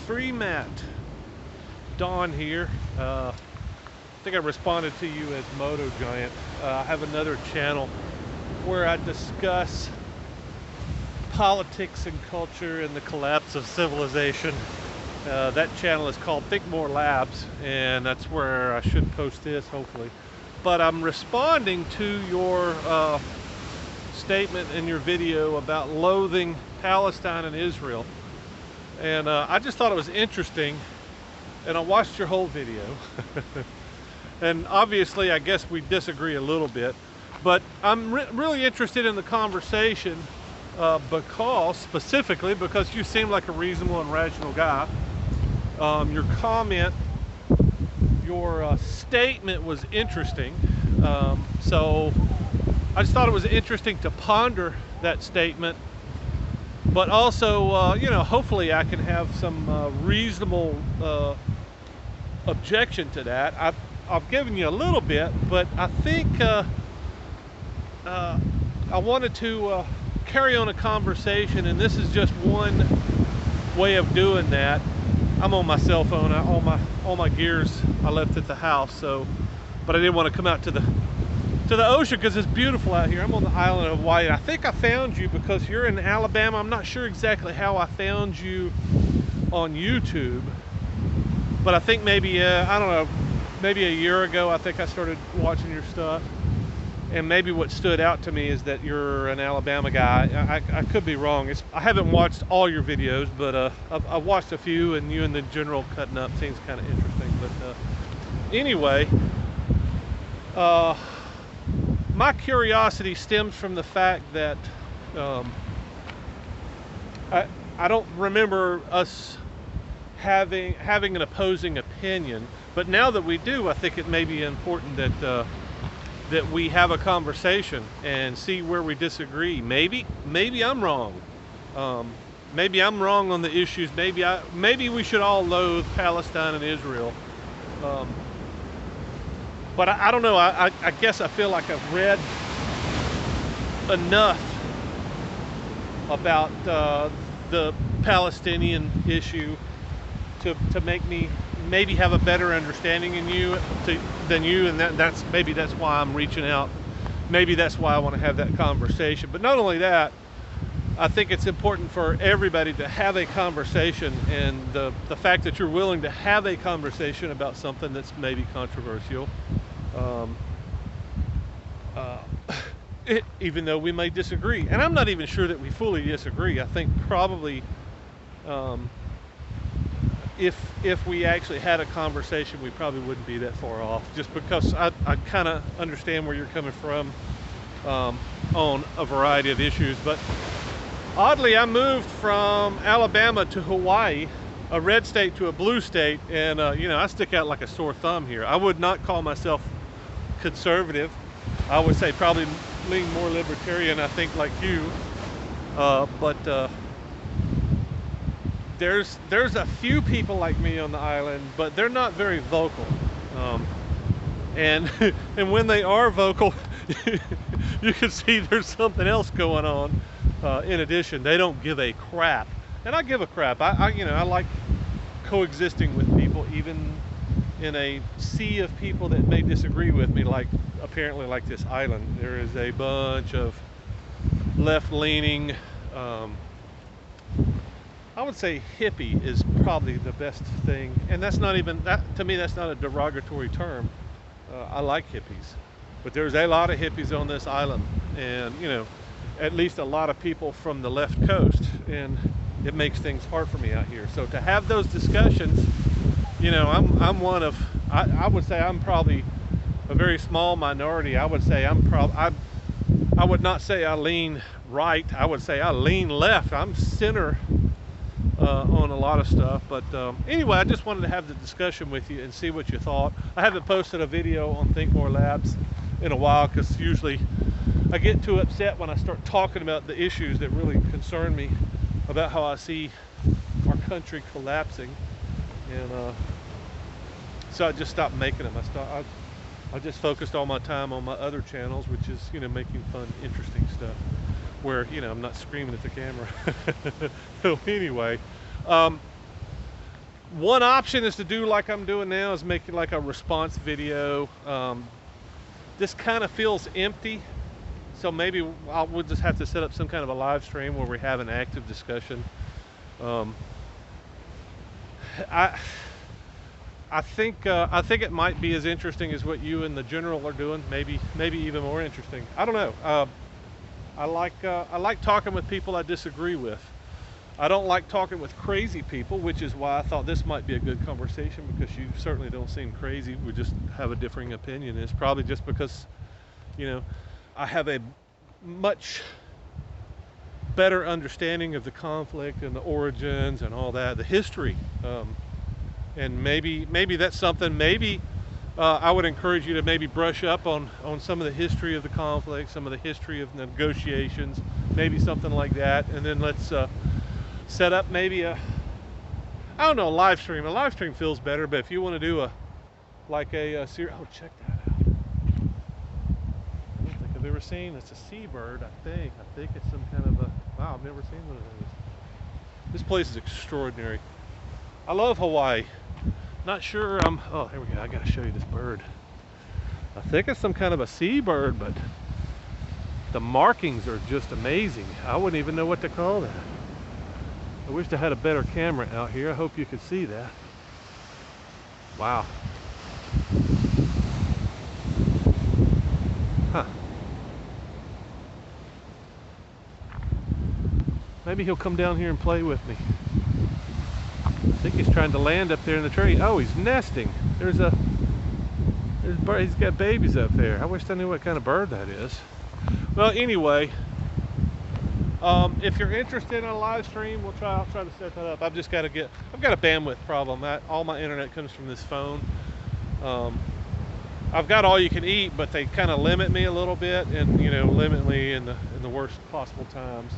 FreeMatt. Don here. I think I responded to you as Moto Giant. I have another channel where I discuss politics and culture and the collapse of civilization. That channel is called Think More Labs, and that's where I should post this, hopefully. But I'm responding to your statement in your video about loathing Palestine and Israel. And I just thought it was interesting, and I watched your whole video. And obviously, I guess we disagree a little bit, but I'm really interested in the conversation specifically because you seem like a reasonable and rational guy. Your comment, your statement was interesting. So I just thought it was interesting to ponder that statement, but also, hopefully I can have some reasonable objection to that. I've given you a little bit, but I think I wanted to carry on a conversation, and this is just one way of doing that. I'm on my cell phone. All my gears I left at the house, but I didn't want to come out to the ocean because it's beautiful out here. I'm on the island of Hawaii. I think I found you because you're in Alabama. I'm not sure exactly how I found you on YouTube, but I think maybe I don't know, maybe a year ago I think I started watching your stuff, and maybe what stood out to me is that you're an Alabama guy. I could be wrong. I haven't watched all your videos, but I've watched a few, and you and the general cutting up seems kind of interesting. But anyway, my curiosity stems from the fact that I don't remember us having an opposing opinion, but now that we do, I think it may be important that we have a conversation and see where we disagree. Maybe I'm wrong. Maybe I'm wrong on the issues. Maybe we should all loathe Palestine and Israel. But I don't know. I guess I feel like I've read enough about the Palestinian issue to make me maybe have a better understanding than you, and that's why I'm reaching out. Maybe that's why I want to have that conversation. But not only that, I think it's important for everybody to have a conversation, and the fact that you're willing to have a conversation about something that's maybe controversial, even though we may disagree. And I'm not even sure that we fully disagree. I think probably if we actually had a conversation, we probably wouldn't be that far off, just because I kind of understand where you're coming from on a variety of issues. But oddly, I moved from Alabama to Hawaii, a red state to a blue state, and I stick out like a sore thumb here. I would not call myself conservative. I would say probably lean more libertarian, I think, like you, but there's a few people like me on the island, but they're not very vocal, and when they are vocal, you can see there's something else going on. In addition, they don't give a crap, and I give a crap. I like coexisting with people, even in a sea of people that may disagree with me, like apparently like this island. There is a bunch of left-leaning, I would say hippie is probably the best thing, and that's not even that to me. That's not a derogatory term. I like hippies, but there's a lot of hippies on this island, and at least a lot of people from the left coast, and it makes things hard for me out here. So to have those discussions, I'm one of, I would say I'm probably a very small minority. I would say I would not say I lean right. I would say I lean left. I'm center on a lot of stuff. But anyway, I just wanted to have the discussion with you and see what you thought. I haven't posted a video on Think More Labs in a while because usually I get too upset when I start talking about the issues that really concern me, about how I see our country collapsing, and so I just stopped making them. I just focused all my time on my other channels, which is making fun, interesting stuff, where I'm not screaming at the camera. So anyway, One option is to do like I'm doing now, is making like a response video. This kind of feels empty, so maybe we'll just have to set up some kind of a live stream where we have an active discussion. Um, I I think it might be as interesting as what you and the general are doing. Maybe even more interesting. I don't know. I like talking with people I disagree with. I don't like talking with crazy people, which is why I thought this might be a good conversation, because you certainly don't seem crazy. We just have a differing opinion. It's probably just because, you know, I have a much better understanding of the conflict and the origins and all that, the history. And maybe that's something. Maybe I would encourage you to maybe brush up on some of the history of the conflict, some of the history of negotiations, maybe something like that. And then let's set up maybe I don't know, a live stream. A live stream feels better, but if you want to do a series, oh, check that out. I don't think I've ever seen. It's a seabird. I think it's some kind of a. Wow, I've never seen one of those. This place is extraordinary. I love Hawaii. Not sure. Oh, here we go. I got to show you this bird. I think it's some kind of a seabird, but the markings are just amazing. I wouldn't even know what to call that. I wish I had a better camera out here. I hope you could see that. Wow. Huh. Maybe he'll come down here and play with me. I think he's trying to land up there in the tree. Oh, he's nesting. There's a bird. He's got babies up there. I wish I knew what kind of bird that is. Well, anyway, if you're interested in a live stream, I'll try to set that up. I've got a bandwidth problem. All my internet comes from this phone. I've got all you can eat, but they kind of limit me a little bit, and limit me in the worst possible times.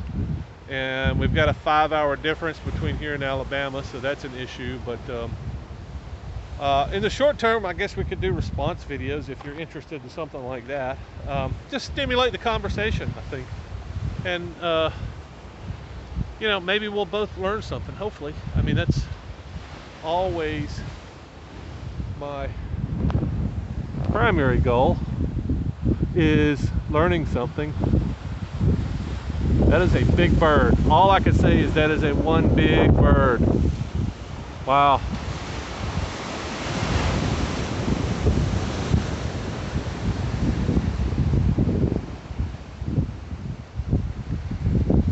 And we've got a 5-hour difference between here and Alabama, so that's an issue. But in the short term, I guess we could do response videos if you're interested in something like that. Just stimulate the conversation, I think. And maybe we'll both learn something, hopefully. I mean, that's always my primary goal, is learning something. That is a big bird. All I can say is that is a one big bird. Wow.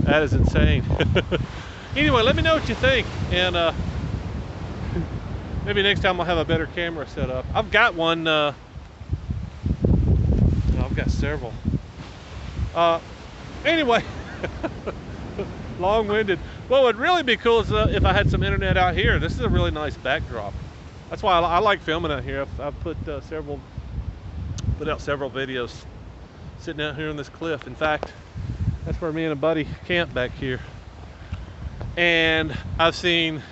That is insane. Anyway, let me know what you think, and maybe next time I'll have a better camera set up. I've got one. I've got several. Anyway, long-winded. What would really be cool is if I had some internet out here. This is a really nice backdrop. That's why I like filming out here. I've put out several videos sitting out here on this cliff. In fact, that's where me and a buddy camp back here. And I've seen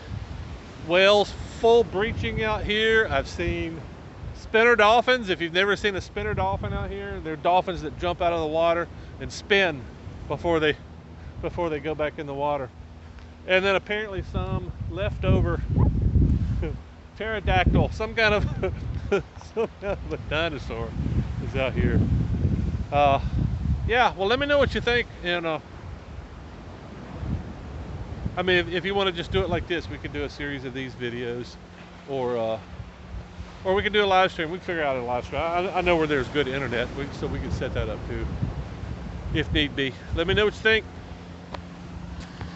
whales full breaching out here. I've seen spinner dolphins. If you've never seen a spinner dolphin out here, they're dolphins that jump out of the water and spin before they go back in the water. And then apparently some leftover pterodactyl, some kind of a dinosaur is out here. Yeah, well, let me know what you think. And I mean, if you want to just do it like this, we could do a series of these videos, or we can do a live stream. We can figure out a live stream. I know where there's good internet, so we can set that up too, if need be. Let me know what you think.